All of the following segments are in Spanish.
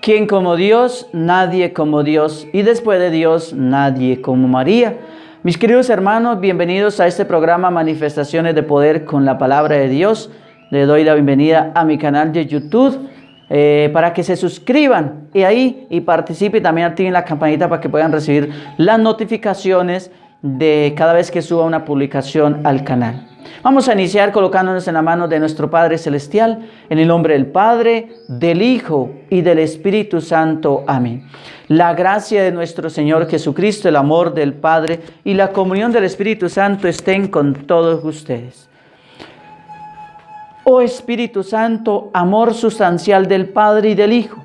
¿Quién como Dios? Nadie como Dios. Y después de Dios, nadie como María. Mis queridos hermanos, bienvenidos a este programa Manifestaciones de Poder con la Palabra de Dios. Le doy la bienvenida a mi canal de YouTube para que se suscriban y participen. También activen la campanita para que puedan recibir las notificaciones de cada vez que suba una publicación al canal. Vamos a iniciar colocándonos en la mano de nuestro Padre Celestial, en el nombre del Padre, del Hijo y del Espíritu Santo. Amén. La gracia de nuestro Señor Jesucristo, el amor del Padre y la comunión del Espíritu Santo estén con todos ustedes. Oh Espíritu Santo, amor sustancial del Padre y del Hijo,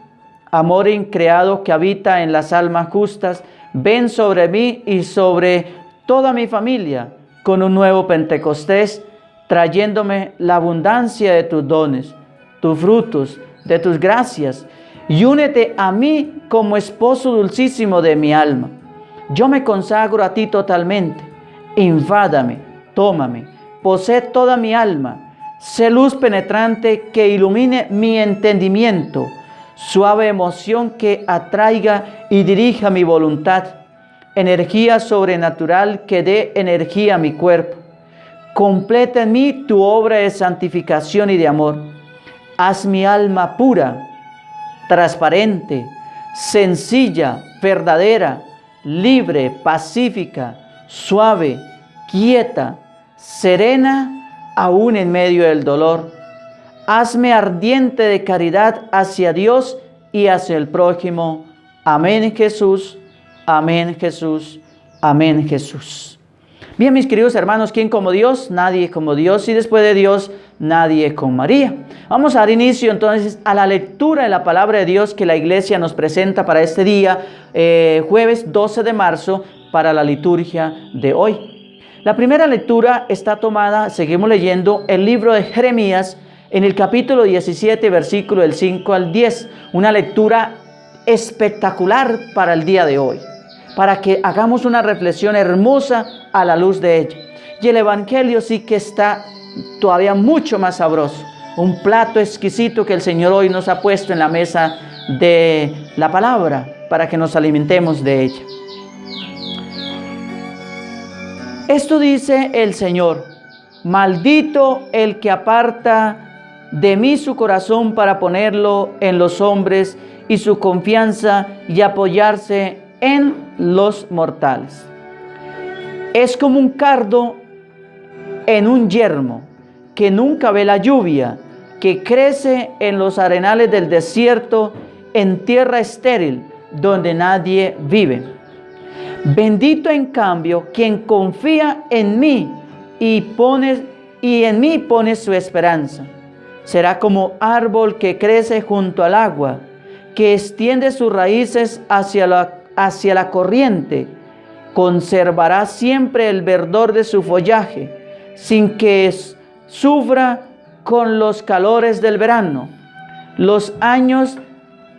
amor increado que habita en las almas justas, ven sobre mí y sobre toda mi familia con un nuevo Pentecostés, trayéndome la abundancia de tus dones, tus frutos, de tus gracias, y únete a mí como esposo dulcísimo de mi alma. Yo me consagro a ti totalmente. Invádame, tómame, posee toda mi alma. Sé luz penetrante que ilumine mi entendimiento, suave emoción que atraiga y dirija mi voluntad, energía sobrenatural que dé energía a mi cuerpo. Completa en mí tu obra de santificación y de amor. Haz mi alma pura, transparente, sencilla, verdadera, libre, pacífica, suave, quieta, serena, aún en medio del dolor. Hazme ardiente de caridad hacia Dios y hacia el prójimo. Amén, Jesús. Amén, Jesús. Amén, Jesús. Bien, mis queridos hermanos, ¿quién como Dios? Nadie como Dios. Y después de Dios, nadie como María. Vamos a dar inicio entonces a la lectura de la palabra de Dios que la iglesia nos presenta para este día, jueves 12 de marzo, para la liturgia de hoy. La primera lectura está tomada, seguimos leyendo, el libro de Jeremías, en el capítulo 17, versículo del 5 al 10. Una lectura espectacular para el día de hoy, para que hagamos una reflexión hermosa a la luz de ella. Y el evangelio sí que está todavía mucho más sabroso. Un plato exquisito que el Señor hoy nos ha puesto en la mesa de la palabra para que nos alimentemos de ella. Esto dice el Señor: maldito el que aparta de mí su corazón para ponerlo en los hombres y su confianza y apoyarse en los mortales. Es como un cardo en un yermo que nunca ve la lluvia, que crece en los arenales del desierto, en tierra estéril donde nadie vive. Bendito en cambio quien confía en mí y en mí pone su esperanza. Será como árbol que crece junto al agua, que extiende sus raíces hacia la corriente. Conservará siempre el verdor de su follaje, sin que sufra con los calores del verano. Los años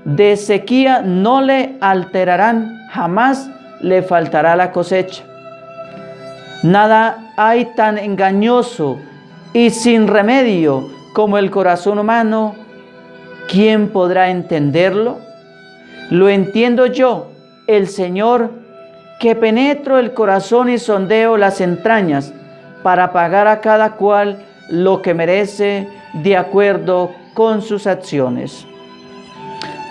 de sequía no le alterarán, jamás le faltará la cosecha. Nada hay tan engañoso y sin remedio como el corazón humano. ¿Quién podrá entenderlo? Lo entiendo yo, el Señor, que penetro el corazón y sondeo las entrañas para pagar a cada cual lo que merece de acuerdo con sus acciones.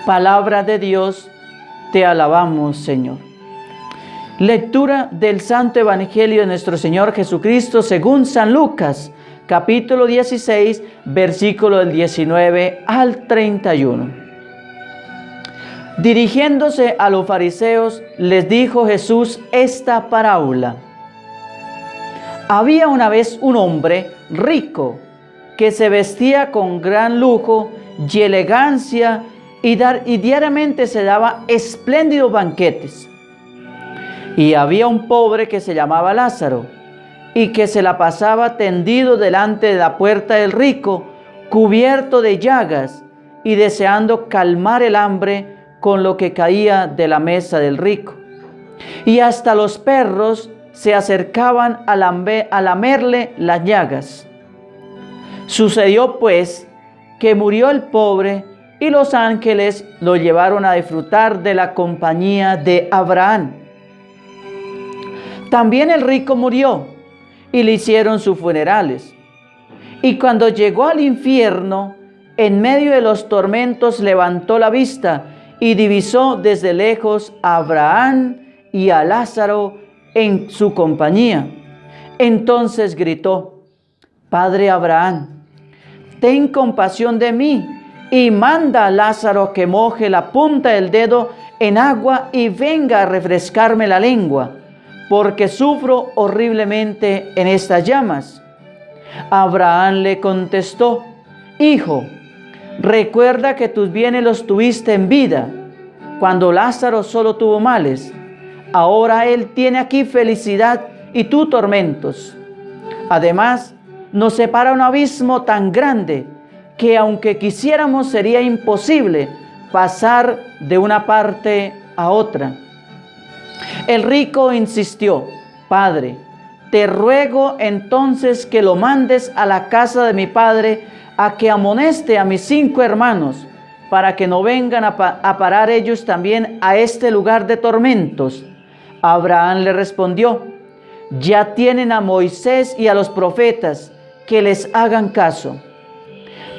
Palabra de Dios, te alabamos, Señor. Lectura del Santo Evangelio de nuestro Señor Jesucristo según San Lucas, capítulo 16, versículo del 19 al 31. Dirigiéndose a los fariseos, les dijo Jesús esta parábola. Había una vez un hombre rico que se vestía con gran lujo y elegancia y diariamente se daba espléndidos banquetes. Y había un pobre que se llamaba Lázaro y que se la pasaba tendido delante de la puerta del rico, cubierto de llagas y deseando calmar el hambre con lo que caía de la mesa del rico. Y hasta los perros se acercaban a lamerle las llagas. Sucedió pues que murió el pobre y los ángeles lo llevaron a disfrutar de la compañía de Abraham. También el rico murió y le hicieron sus funerales. Y cuando llegó al infierno, en medio de los tormentos levantó la vista y divisó desde lejos a Abraham y a Lázaro en su compañía. Entonces gritó: Padre Abraham, ten compasión de mí y manda a Lázaro que moje la punta del dedo en agua y venga a refrescarme la lengua, porque sufro horriblemente en estas llamas. Abraham le contestó: Hijo, recuerda que tus bienes los tuviste en vida, cuando Lázaro solo tuvo males. Ahora él tiene aquí felicidad y tú tormentos. Además, nos separa un abismo tan grande que aunque quisiéramos sería imposible pasar de una parte a otra. El rico insistió: Padre, te ruego entonces que lo mandes a la casa de mi padre a que amoneste a mis 5 hermanos, para que no vengan a parar ellos también a este lugar de tormentos. Abraham le respondió: Ya tienen a Moisés y a los profetas, que les hagan caso.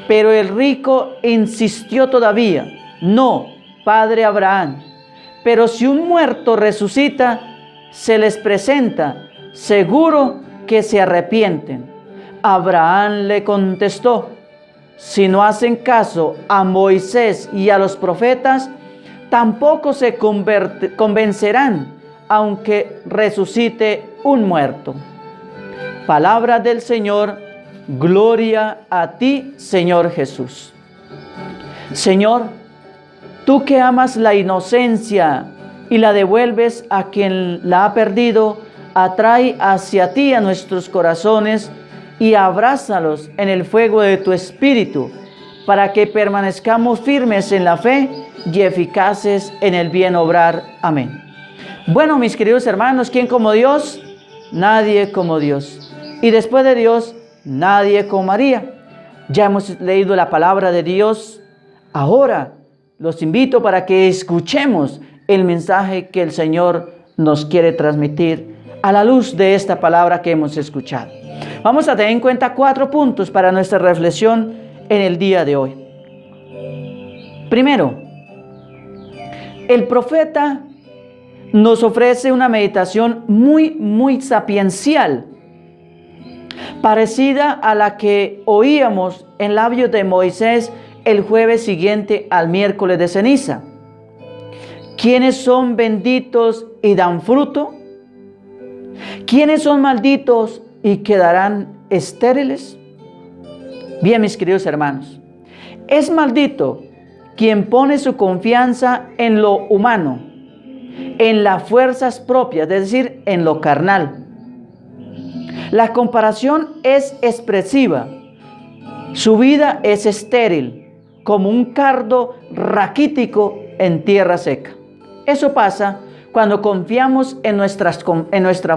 Pero el rico insistió todavía: No, padre Abraham, pero si un muerto resucita, se les presenta, seguro que se arrepienten. Abraham le contestó: Si no hacen caso a Moisés y a los profetas, tampoco se convencerán, aunque resucite un muerto. Palabra del Señor. Gloria a ti, Señor Jesús. Señor, tú que amas la inocencia y la devuelves a quien la ha perdido, atrae hacia ti a nuestros corazones y abrázalos en el fuego de tu Espíritu, para que permanezcamos firmes en la fe y eficaces en el bien obrar. Amén. Bueno, mis queridos hermanos, ¿quién como Dios? Nadie como Dios. Y después de Dios, nadie como María. Ya hemos leído la palabra de Dios. Ahora los invito para que escuchemos el mensaje que el Señor nos quiere transmitir a la luz de esta palabra que hemos escuchado. Vamos a tener en cuenta 4 puntos para nuestra reflexión en el día de hoy. Primero, el profeta nos ofrece una meditación muy sapiencial, parecida a la que oíamos en labios de Moisés el jueves siguiente al miércoles de ceniza. ¿Quiénes son benditos y dan fruto? ¿Quiénes son malditos y quedarán estériles? Bien, mis queridos hermanos, es maldito quien pone su confianza en lo humano, en las fuerzas propias, es decir, en lo carnal. La comparación es expresiva. Su vida es estéril, como un cardo raquítico en tierra seca. Eso pasa cuando confiamos en nuestras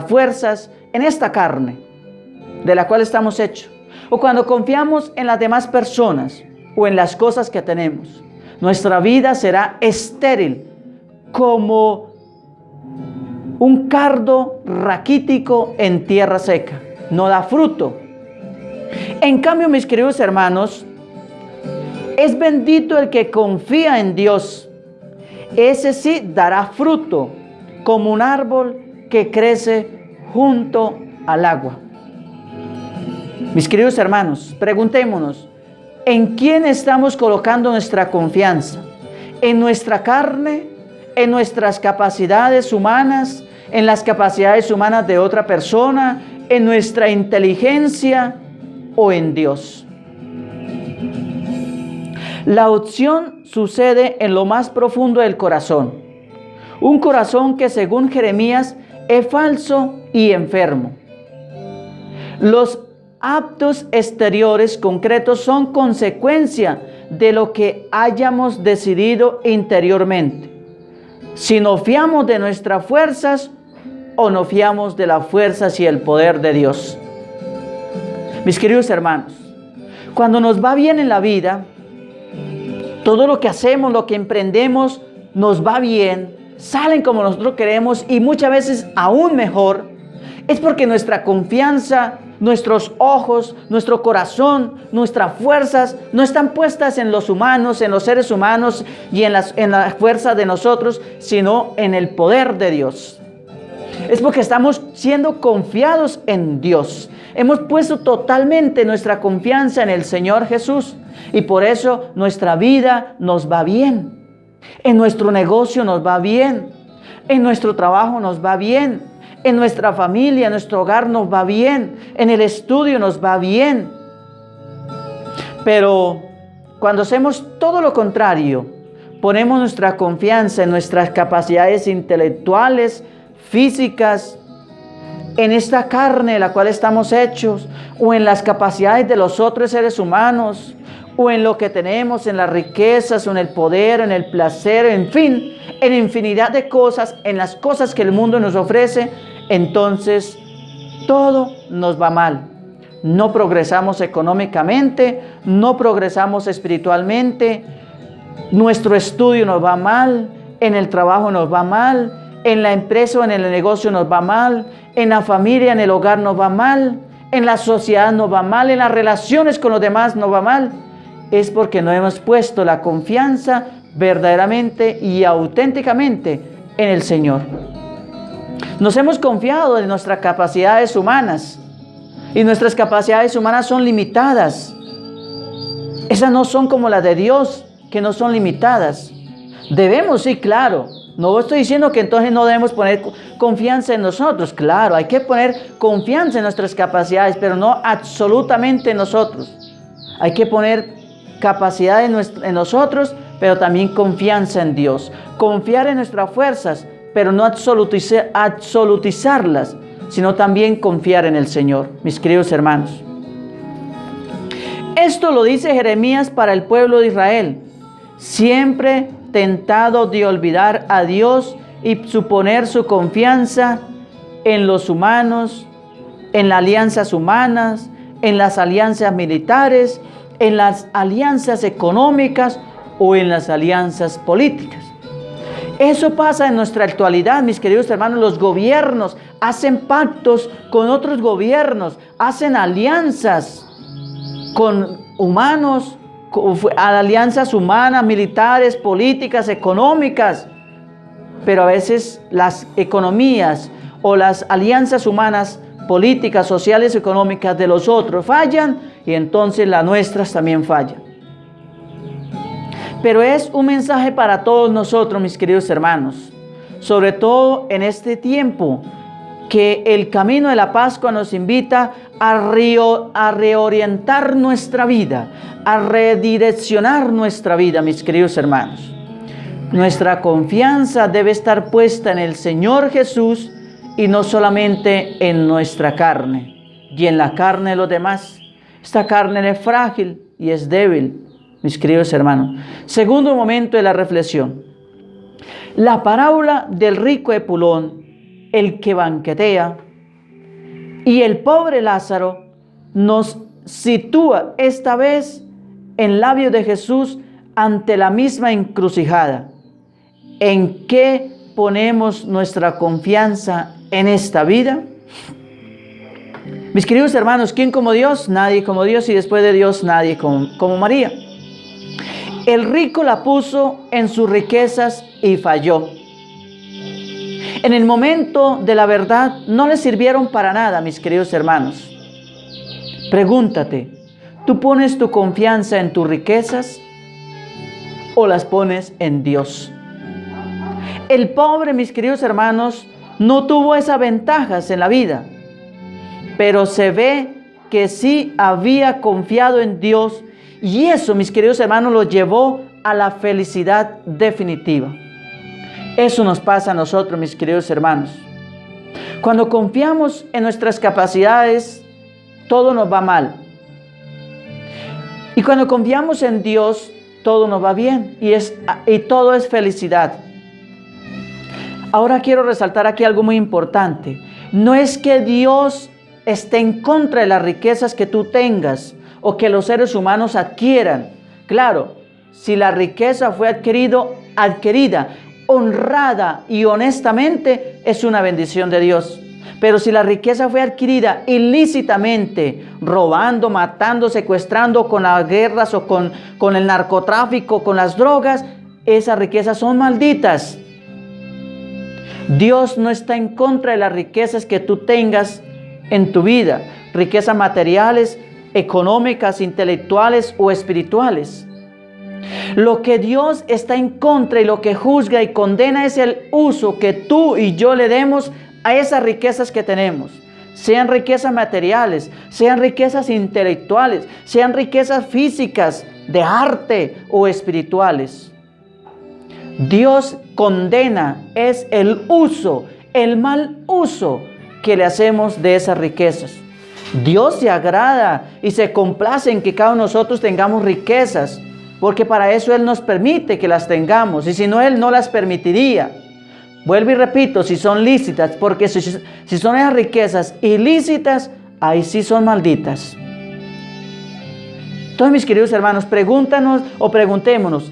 fuerzas, en esta carne de la cual estamos hechos, o cuando confiamos en las demás personas o en las cosas que tenemos. Nuestra vida será estéril, como un cardo raquítico en tierra seca. No da fruto. En cambio, mis queridos hermanos, es bendito el que confía en Dios. Ese sí dará fruto, como un árbol que crece junto al agua. Mis queridos hermanos, preguntémonos: ¿en quién estamos colocando nuestra confianza? ¿En nuestra carne? ¿En nuestras capacidades humanas? ¿En las capacidades humanas de otra persona? ¿En nuestra inteligencia? ¿O en Dios? La opción sucede en lo más profundo del corazón. Un corazón que, según Jeremías, es falso y enfermo. Los actos exteriores concretos son consecuencia de lo que hayamos decidido interiormente. Si nos fiamos de nuestras fuerzas o nos fiamos de las fuerzas y el poder de Dios. Mis queridos hermanos, cuando nos va bien en la vida, Todo lo que hacemos, lo que emprendemos, nos va bien, salen como nosotros queremos y muchas veces aún mejor, es porque nuestra confianza, nuestros ojos, nuestro corazón, nuestras fuerzas no están puestas en los humanos, en los seres humanos y en la fuerza de nosotros, sino en el poder de Dios. Es porque estamos siendo confiados en Dios. Hemos puesto totalmente nuestra confianza en el Señor Jesús y por eso nuestra vida nos va bien. En nuestro negocio nos va bien. En nuestro trabajo nos va bien. En nuestra familia, en nuestro hogar nos va bien. En el estudio nos va bien. Pero cuando hacemos todo lo contrario, ponemos nuestra confianza en nuestras capacidades intelectuales, físicas, en esta carne de la cual estamos hechos, o en las capacidades de los otros seres humanos, o en lo que tenemos, en las riquezas, o en el poder, en el placer, en fin, en infinidad de cosas, en las cosas que el mundo nos ofrece, entonces todo nos va mal. No progresamos económicamente, no progresamos espiritualmente, nuestro estudio nos va mal, en el trabajo nos va mal, en la empresa o en el negocio nos va mal, en la familia, en el hogar nos va mal, en la sociedad nos va mal, en las relaciones con los demás nos va mal. Es porque no hemos puesto la confianza verdaderamente y auténticamente en el Señor. Nos hemos confiado en nuestras capacidades humanas y nuestras capacidades humanas son limitadas. Esas no son como las de Dios, que no son limitadas. Debemos, sí, claro. No estoy diciendo que entonces no debemos poner confianza en nosotros. Claro, hay que poner confianza en nuestras capacidades, pero no absolutamente en nosotros. Hay que poner capacidad en nosotros, pero también confianza en Dios. Confiar en nuestras fuerzas, pero no absolutizarlas, sino también confiar en el Señor, mis queridos hermanos. Esto lo dice Jeremías para el pueblo de Israel, siempre tentado de olvidar a Dios y suponer su confianza en los humanos, en las alianzas humanas, en las alianzas militares, en las alianzas económicas o en las alianzas políticas. Eso pasa en nuestra actualidad, mis queridos hermanos. Los gobiernos hacen pactos con otros gobiernos, hacen alianzas con humanos, alianzas humanas, militares, políticas, económicas. Pero a veces las economías o las alianzas humanas, políticas, sociales, económicas de los otros fallan y entonces las nuestras también fallan. Pero es un mensaje para todos nosotros, mis queridos hermanos, sobre todo en este tiempo que el camino de la Pascua nos invita a reorientar nuestra vida, a redireccionar nuestra vida, mis queridos hermanos. Nuestra confianza debe estar puesta en el Señor Jesús y no solamente en nuestra carne y en la carne de los demás. Esta carne es frágil y es débil, mis queridos hermanos. Segundo momento de la reflexión. La parábola del rico Epulón, el que banquetea, y el pobre Lázaro nos sitúa esta vez en labios de Jesús ante la misma encrucijada. ¿En qué ponemos nuestra confianza en esta vida? Mis queridos hermanos, ¿quién como Dios? Nadie como Dios, y después de Dios nadie como María. El rico la puso en sus riquezas y falló. En el momento de la verdad no le sirvieron para nada, mis queridos hermanos. Pregúntate, ¿tú pones tu confianza en tus riquezas o las pones en Dios? El pobre, mis queridos hermanos, no tuvo esas ventajas en la vida, pero se ve que sí había confiado en Dios y eso, mis queridos hermanos, lo llevó a la felicidad definitiva. Eso nos pasa a nosotros, mis queridos hermanos. Cuando confiamos en nuestras capacidades, todo nos va mal. Y cuando confiamos en Dios, todo nos va bien y todo es felicidad. Ahora quiero resaltar aquí algo muy importante. No es que Dios esté en contra de las riquezas que tú tengas o que los seres humanos adquieran. Claro, si la riqueza fue adquirida, honrada y honestamente, es una bendición de Dios. Pero si la riqueza fue adquirida ilícitamente, robando, matando, secuestrando, con las guerras o con el narcotráfico, con las drogas, esas riquezas son malditas. Dios no está en contra de las riquezas que tú tengas en tu vida, riquezas materiales, económicas, intelectuales o espirituales. Lo que Dios está en contra y lo que juzga y condena es el uso que tú y yo le demos a esas riquezas que tenemos. Sean riquezas materiales, sean riquezas intelectuales, sean riquezas físicas, de arte o espirituales. Dios condena es el uso, el mal uso que le hacemos de esas riquezas. Dios se agrada y se complace en que cada uno de nosotros tengamos riquezas, porque para eso Él nos permite que las tengamos, y si no, Él no las permitiría. Vuelvo y repito, si son lícitas, porque si son esas riquezas ilícitas, ahí sí son malditas. Entonces, mis queridos hermanos, preguntémonos,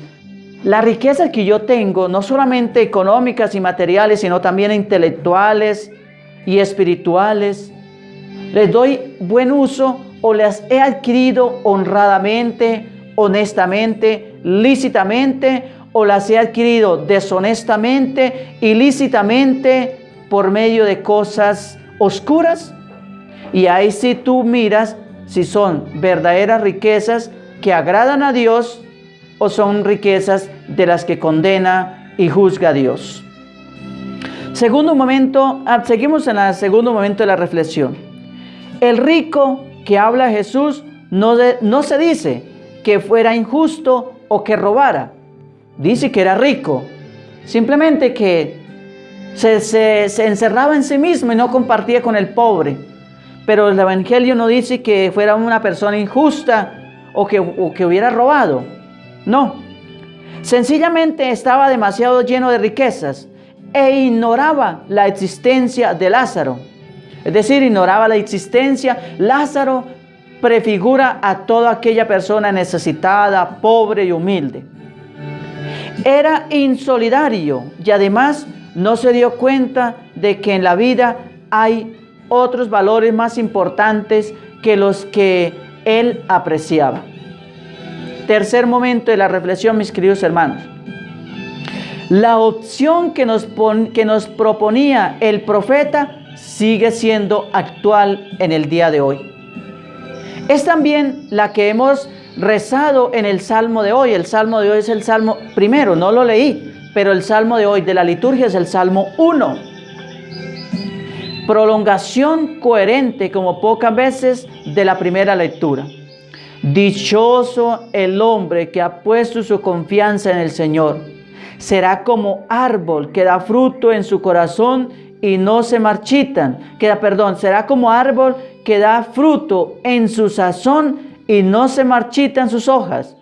las riquezas que yo tengo, no solamente económicas y materiales, sino también intelectuales y espirituales, ¿les doy buen uso o las he adquirido honradamente, honestamente, lícitamente, o las he adquirido deshonestamente, ilícitamente, por medio de cosas oscuras? Y ahí sí tú miras si son verdaderas riquezas que agradan a Dios o son riquezas de las que condena y juzga a Dios. Segundo momento, seguimos en el segundo momento de la reflexión. El rico que habla Jesús no se dice que fuera injusto o que robara. Dice que era rico, simplemente que se encerraba en sí mismo y no compartía con el pobre. Pero el Evangelio no dice que fuera una persona injusta o que hubiera robado. No, sencillamente estaba demasiado lleno de riquezas e ignoraba la existencia de Lázaro. Es decir, ignoraba la existencia. Lázaro prefigura a toda aquella persona necesitada, pobre y humilde. Era insolidario y además no se dio cuenta de que en la vida hay otros valores más importantes que los que él apreciaba. Tercer momento de la reflexión, mis queridos hermanos. La opción que nos proponía el profeta sigue siendo actual en el día de hoy. Es también la que hemos rezado en el Salmo de hoy. El Salmo de hoy es el Salmo primero, no lo leí, pero el Salmo de hoy de la liturgia es el Salmo 1. Prolongación coherente, como pocas veces, de la primera lectura. Dichoso el hombre que ha puesto su confianza en el Señor. Será como árbol que da fruto en su corazón y no se marchitan. Será como árbol que da fruto en su sazón y no se marchitan sus hojas.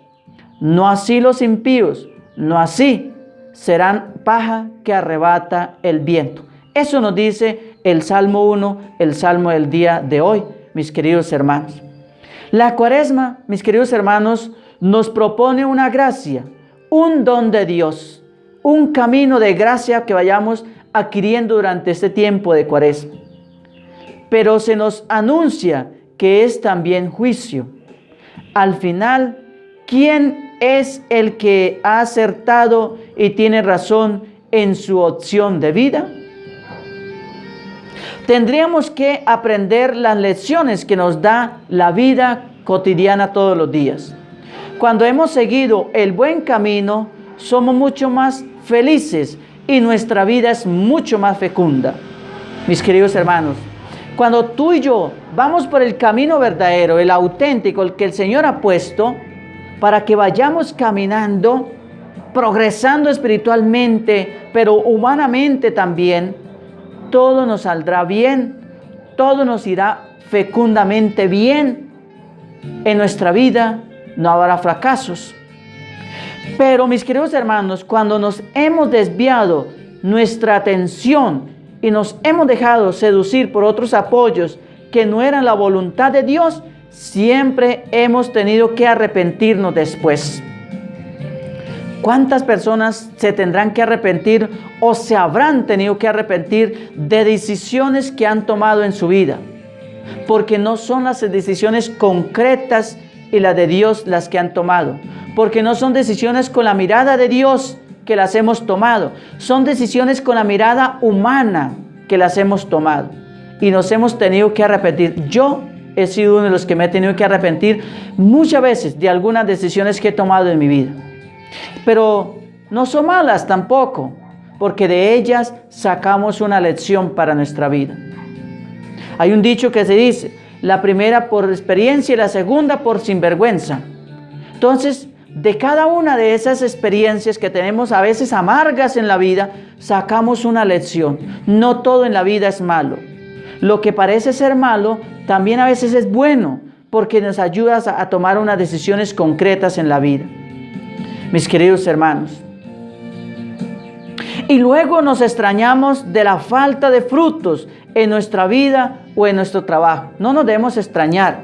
No así los impíos, no así serán paja que arrebata el viento. Eso nos dice el Salmo 1, el Salmo del día de hoy, mis queridos hermanos. La Cuaresma, mis queridos hermanos, nos propone una gracia, un don de Dios, un camino de gracia que vayamos adquiriendo durante este tiempo de Cuaresma. Pero se nos anuncia que es también juicio. Al final, ¿quién es el que ha acertado y tiene razón en su opción de vida? Tendríamos que aprender las lecciones que nos da la vida cotidiana todos los días. Cuando hemos seguido el buen camino, somos mucho más felices y nuestra vida es mucho más fecunda. Mis queridos hermanos, cuando tú y yo vamos por el camino verdadero, el auténtico, el que el Señor ha puesto, para que vayamos caminando, progresando espiritualmente, pero humanamente también, todo nos saldrá bien, todo nos irá fecundamente bien. En nuestra vida no habrá fracasos. Pero, mis queridos hermanos, cuando nos hemos desviado nuestra atención y nos hemos dejado seducir por otros apoyos que no eran la voluntad de Dios, siempre hemos tenido que arrepentirnos después. ¿Cuántas personas se tendrán que arrepentir o se habrán tenido que arrepentir de decisiones que han tomado en su vida? Porque no son las decisiones concretas y las de Dios las que han tomado. Porque no son decisiones con la mirada de Dios que las hemos tomado. Son decisiones con la mirada humana que las hemos tomado. Y nos hemos tenido que arrepentir. Yo he sido uno de los que me he tenido que arrepentir muchas veces de algunas decisiones que he tomado en mi vida. Pero no son malas tampoco, porque de ellas sacamos una lección para nuestra vida. Hay un dicho que se dice, la primera por experiencia y la segunda por sinvergüenza. Entonces, de cada una de esas experiencias que tenemos a veces amargas en la vida, sacamos una lección. No todo en la vida es malo. Lo que parece ser malo, también a veces es bueno, porque nos ayuda a tomar unas decisiones concretas en la vida. Mis queridos hermanos, y luego nos extrañamos de la falta de frutos en nuestra vida o en nuestro trabajo. No nos debemos extrañar.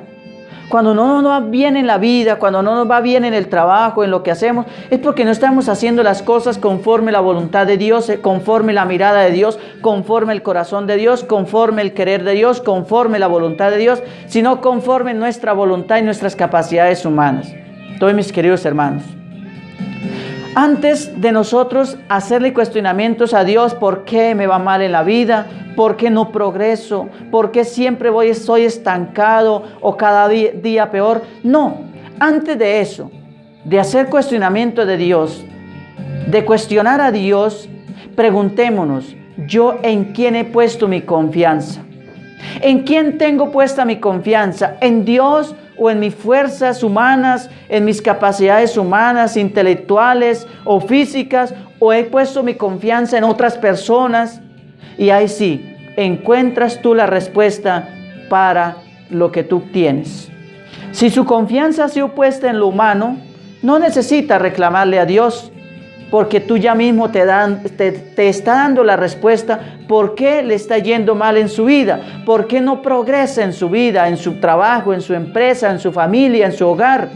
Cuando no nos va bien en la vida, cuando no nos va bien en el trabajo, en lo que hacemos, es porque no estamos haciendo las cosas conforme la voluntad de Dios, conforme la mirada de Dios, conforme el corazón de Dios, conforme el querer de Dios, conforme la voluntad de Dios, sino conforme nuestra voluntad y nuestras capacidades humanas. Entonces, mis queridos hermanos, antes de nosotros hacerle cuestionamientos a Dios, ¿por qué me va mal en la vida? ¿Por qué no progreso? ¿Por qué siempre soy estancado o cada día peor? No, antes de eso, de hacer cuestionamiento de Dios, de cuestionar a Dios, preguntémonos, ¿yo en quién he puesto mi confianza? ¿En quién tengo puesta mi confianza? ¿En Dios o en mis fuerzas humanas, en mis capacidades humanas, intelectuales o físicas? ¿O he puesto mi confianza en otras personas? Y ahí sí, encuentras tú la respuesta para lo que tú tienes. Si su confianza ha sido puesta en lo humano, no necesita reclamarle a Dios, porque tú ya mismo te está dando la respuesta por qué le está yendo mal en su vida, por qué no progresa en su vida, en su trabajo, en su empresa, en su familia, en su hogar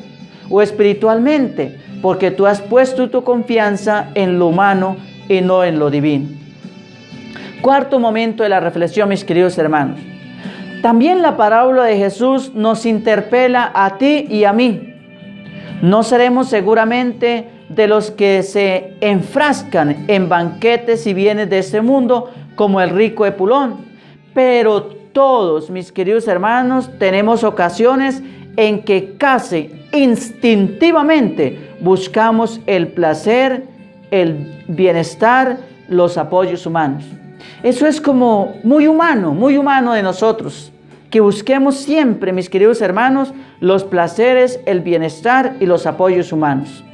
o espiritualmente, porque tú has puesto tu confianza en lo humano y no en lo divino. Cuarto momento de la reflexión, mis queridos hermanos. También la parábola de Jesús nos interpela a ti y a mí. No seremos seguramente de los que se enfrascan en banquetes y bienes de este mundo como el rico Epulón, pero todos, mis queridos hermanos, tenemos ocasiones en que casi instintivamente buscamos el placer, el bienestar, los apoyos humanos. Eso es como muy humano de nosotros, que busquemos siempre, mis queridos hermanos, los placeres, el bienestar y los apoyos humanos.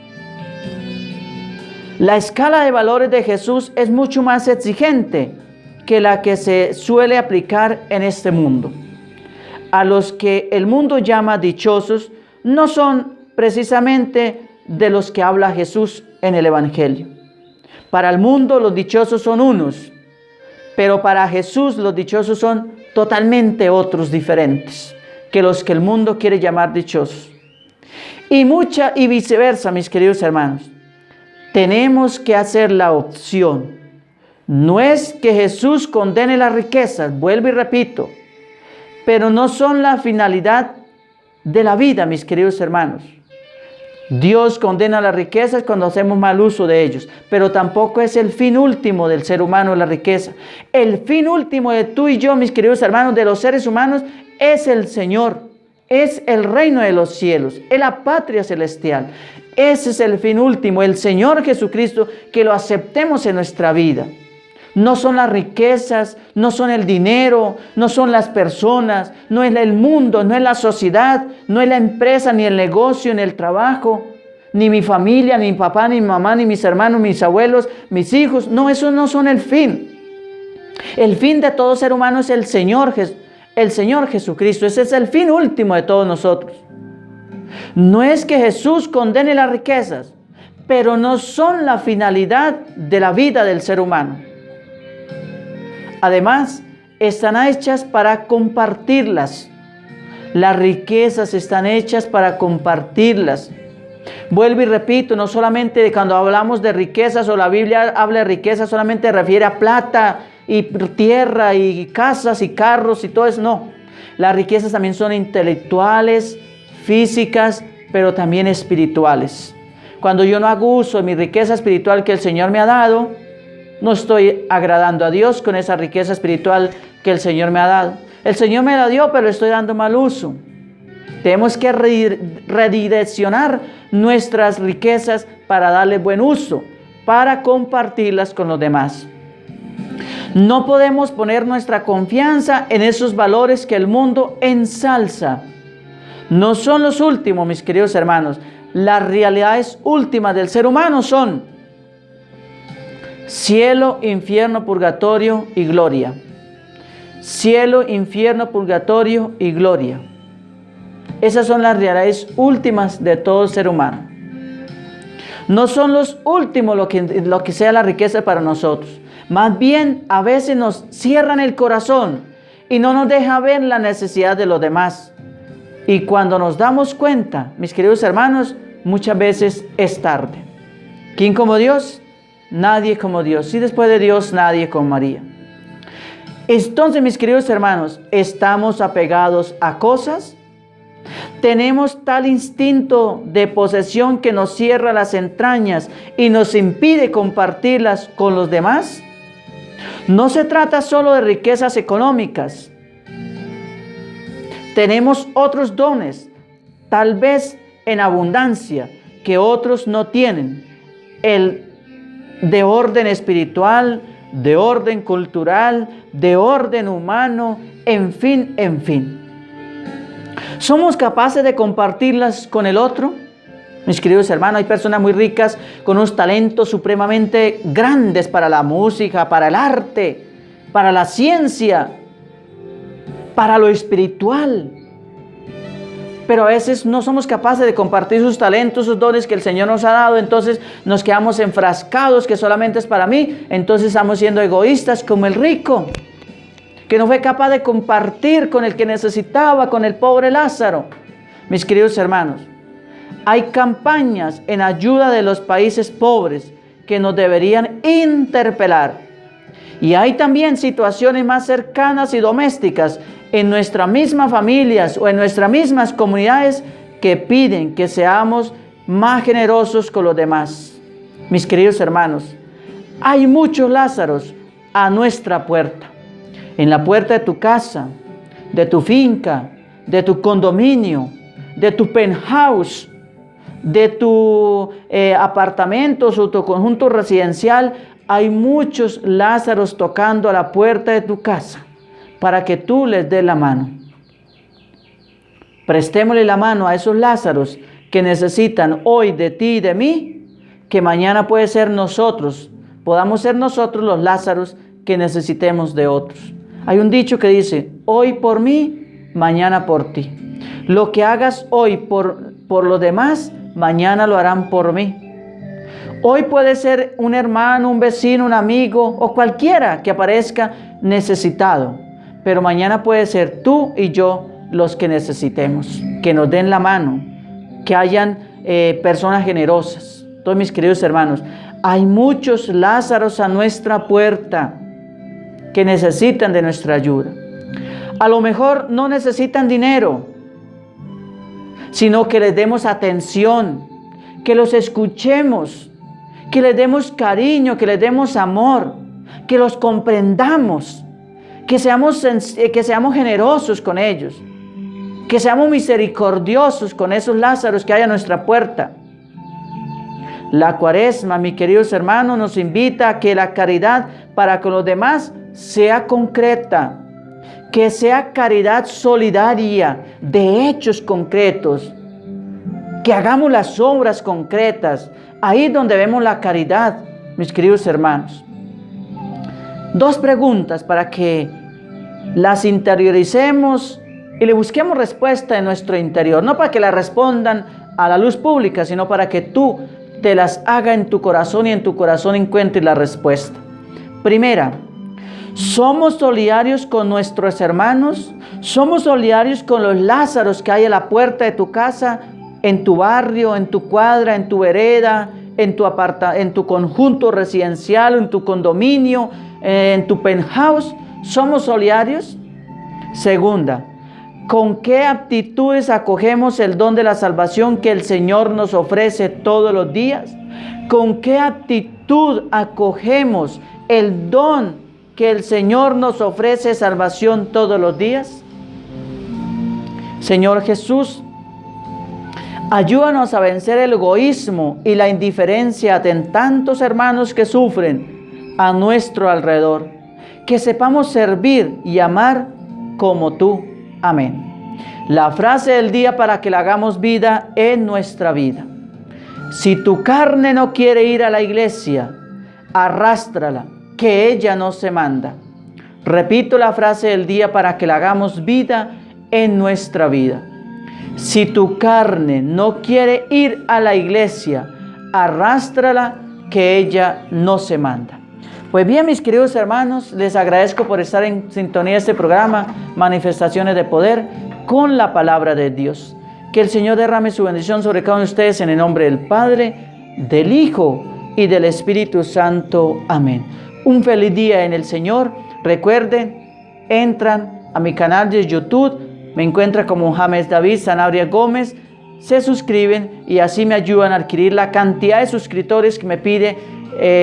La escala de valores de Jesús es mucho más exigente que la que se suele aplicar en este mundo. A los que el mundo llama dichosos no son precisamente de los que habla Jesús en el Evangelio. Para el mundo los dichosos son unos, pero para Jesús los dichosos son totalmente otros, diferentes, que los que el mundo quiere llamar dichosos. Y viceversa, mis queridos hermanos. Tenemos que hacer la opción. No es que Jesús condene las riquezas, vuelvo y repito, pero no son la finalidad de la vida, mis queridos hermanos. Dios condena las riquezas cuando hacemos mal uso de ellos, pero tampoco es el fin último del ser humano la riqueza. El fin último de tú y yo, mis queridos hermanos, de los seres humanos, es el Señor, es el reino de los cielos, es la patria celestial. Ese es el fin último, el Señor Jesucristo, que lo aceptemos en nuestra vida. No son las riquezas, no son el dinero, no son las personas, no es el mundo, no es la sociedad, no es la empresa, ni el negocio, ni el trabajo, ni mi familia, ni mi papá, ni mi mamá, ni mis hermanos, mis abuelos, mis hijos. No, esos no son el fin. El fin de todo ser humano es el Señor Jesucristo. Ese es el fin último de todos nosotros. No es que Jesús condene las riquezas, pero no son la finalidad de la vida del ser humano. Además, están hechas para compartirlas. Las riquezas están hechas para compartirlas. Vuelvo y repito, no solamente cuando hablamos de riquezas o la Biblia habla de riquezas, solamente refiere a plata y tierra y casas y carros y todo eso, no. Las riquezas también son intelectuales, físicas, pero también espirituales. Cuando yo no hago uso de mi riqueza espiritual que el Señor me ha dado, no estoy agradando a Dios con esa riqueza espiritual que el Señor me ha dado. El Señor me la dio, pero estoy dando mal uso. Tenemos que redireccionar nuestras riquezas para darle buen uso, para compartirlas con los demás. No podemos poner nuestra confianza en esos valores que el mundo ensalza. No son los últimos, mis queridos hermanos. Las realidades últimas del ser humano son cielo, infierno, purgatorio y gloria. Cielo, infierno, purgatorio y gloria. Esas son las realidades últimas de todo ser humano. No son los últimos lo que sea la riqueza para nosotros. Más bien, a veces nos cierran el corazón y no nos deja ver la necesidad de los demás. Y cuando nos damos cuenta, mis queridos hermanos, muchas veces es tarde. ¿Quién como Dios? Nadie como Dios. Y después de Dios, nadie como María. Entonces, mis queridos hermanos, ¿estamos apegados a cosas? ¿Tenemos tal instinto de posesión que nos cierra las entrañas y nos impide compartirlas con los demás? No se trata solo de riquezas económicas. Tenemos otros dones, tal vez en abundancia, que otros no tienen. El de orden espiritual, de orden cultural, de orden humano, en fin. ¿Somos capaces de compartirlas con el otro? Mis queridos hermanos, hay personas muy ricas con unos talentos supremamente grandes para la música, para el arte, para la ciencia, para lo espiritual. Pero a veces no somos capaces de compartir sus talentos, sus dones que el Señor nos ha dado. Entonces nos quedamos enfrascados que solamente es para mí. Entonces estamos siendo egoístas como el rico, que no fue capaz de compartir con el que necesitaba, con el pobre Lázaro. Mis queridos hermanos, hay campañas en ayuda de los países pobres que nos deberían interpelar. Y hay también situaciones más cercanas y domésticas en nuestras mismas familias o en nuestras mismas comunidades que piden que seamos más generosos con los demás. Mis queridos hermanos, hay muchos Lázaros a nuestra puerta. En la puerta de tu casa, de tu finca, de tu condominio, de tu penthouse, de tu apartamento o tu conjunto residencial, hay muchos Lázaros tocando a la puerta de tu casa para que tú les des la mano. Prestémosle la mano a esos Lázaros que necesitan hoy de ti y de mí, que mañana puede ser nosotros, podamos ser nosotros los Lázaros que necesitemos de otros. Hay un dicho que dice, hoy por mí, mañana por ti. Lo que hagas hoy por los demás, mañana lo harán por mí. Hoy puede ser un hermano, un vecino, un amigo o cualquiera que aparezca necesitado. Pero mañana puede ser tú y yo los que necesitemos, que nos den la mano, que hayan personas generosas. Todos mis queridos hermanos, hay muchos Lázaros a nuestra puerta que necesitan de nuestra ayuda. A lo mejor no necesitan dinero, sino que les demos atención, que los escuchemos, que les demos cariño, que les demos amor, que los comprendamos, que seamos generosos con ellos, que seamos misericordiosos con esos Lázaros que hay a nuestra puerta. La Cuaresma, mis queridos hermanos, nos invita a que la caridad para con los demás sea concreta, que sea caridad solidaria, de hechos concretos, que hagamos las obras concretas. Ahí es donde vemos la caridad, mis queridos hermanos. Dos preguntas para que las interioricemos y le busquemos respuesta en nuestro interior. No para que las respondan a la luz pública, sino para que tú te las hagas en tu corazón y en tu corazón encuentres la respuesta. Primera, ¿somos solidarios con nuestros hermanos? ¿Somos solidarios con los Lázaros que hay a la puerta de tu casa en tu barrio, en tu cuadra, en tu vereda, en tu conjunto residencial, en tu condominio, en tu penthouse. ¿Somos solidarios? Segunda, ¿con qué aptitudes acogemos el don de la salvación que el Señor nos ofrece todos los días? ¿Con qué actitud acogemos el don que el Señor nos ofrece salvación todos los días? Señor Jesús, ayúdanos a vencer el egoísmo y la indiferencia de tantos hermanos que sufren a nuestro alrededor. Que sepamos servir y amar como tú. Amén. La frase del día para que la hagamos vida en nuestra vida. Si tu carne no quiere ir a la iglesia, arrástrala, que ella no se manda. Repito la frase del día para que la hagamos vida en nuestra vida. Si tu carne no quiere ir a la iglesia, arrástrala, que ella no se manda. Pues bien, mis queridos hermanos, les agradezco por estar en sintonía de este programa, Manifestaciones de Poder, con la palabra de Dios. Que el Señor derrame su bendición sobre cada uno de ustedes en el nombre del Padre, del Hijo y del Espíritu Santo. Amén. Un feliz día en el Señor. Recuerden, entran a mi canal de YouTube, me encuentran como James David Sanabria Gómez, se suscriben y así me ayudan a adquirir la cantidad de suscriptores que me pide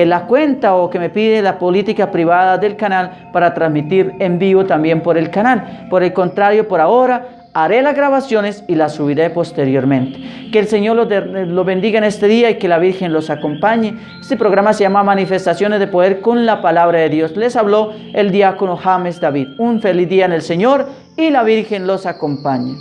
la cuenta o que me pide la política privada del canal para transmitir en vivo también por el canal. Por el contrario, por ahora haré las grabaciones y las subiré posteriormente. Que el Señor los bendiga en este día y que la Virgen los acompañe. Este programa se llama Manifestaciones de Poder con la Palabra de Dios. Les habló el diácono James David. Un feliz día en el Señor y la Virgen los acompañe.